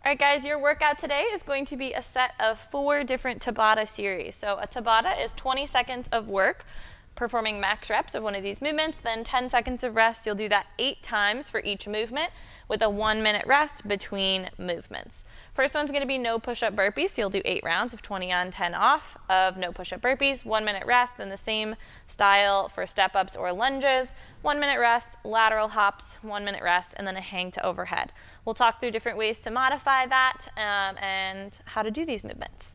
All right, guys, your workout today is going to be a set of 4 different Tabata series. So a Tabata is 20 seconds of work, performing max reps of one of these movements, then 10 seconds of rest. You'll do that 8 times for each movement with a 1-minute rest between movements. First one's going to be no push-up burpees. So you'll do 8 rounds of 20 on, 10 off of no push-up burpees, 1-minute rest, then the same style for step-ups or lunges, 1-minute rest, lateral hops, 1-minute rest, and then a hang to overhead. We'll talk through different ways to modify that and how to do these movements.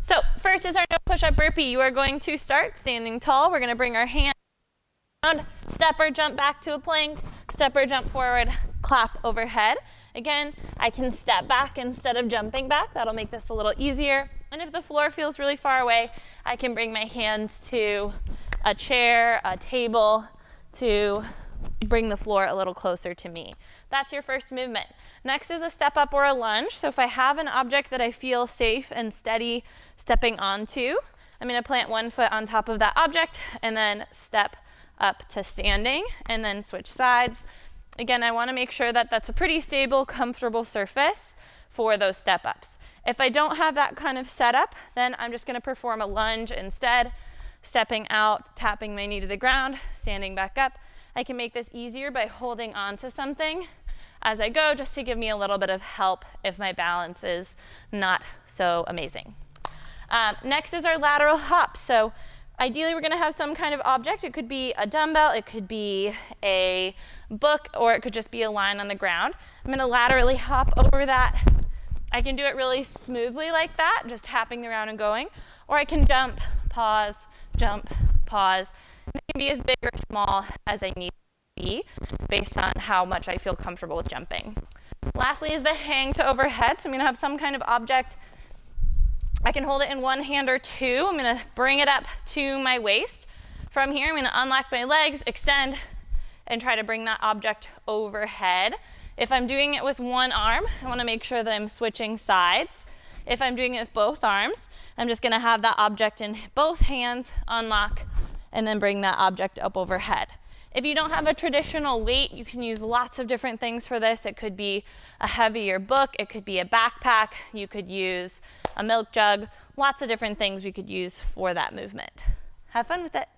So first is our no push-up burpee. You are going to start standing tall. We're going to bring our hands around, step or jump back to a plank, step or jump forward, clap overhead. Again, I can step back instead of jumping back. That'll make this a little easier. And if the floor feels really far away, I can bring my hands to a chair, a table, to bring the floor a little closer to me. That's your first movement. Next is a step up or a lunge. So if I have an object that I feel safe and steady stepping onto, I'm going to plant one foot on top of that object and then step up to standing and then switch sides. Again, I want to make sure that that's a pretty stable, comfortable surface for those step-ups. If I don't have that kind of setup, then I'm just going to perform a lunge instead, stepping out, tapping my knee to the ground, standing back up. I can make this easier by holding on to something as I go, just to give me a little bit of help if my balance is not so amazing. Next is our lateral hop. So ideally, we're going to have some kind of object. It could be a dumbbell, it could be a book, or it could just be a line on the ground. I'm going to laterally hop over that. I can do it really smoothly like that, just tapping around and going, or I can jump, pause, pause. It can be as big or small as I need to be based on how much I feel comfortable with jumping. Lastly is the hang to overhead. So I'm going to have some kind of object. I can hold it in one hand or two. I'm going to bring it up to my waist. From here, I'm going to unlock my legs, extend, and try to bring that object overhead. If I'm doing it with one arm, I want to make sure that I'm switching sides. If I'm doing it with both arms, I'm just going to have that object in both hands, unlock, and then bring that object up overhead. If you don't have a traditional weight, you can use lots of different things for this. It could be a heavier book, it could be a backpack, you could use a milk jug, lots of different things we could use for that movement. Have fun with it.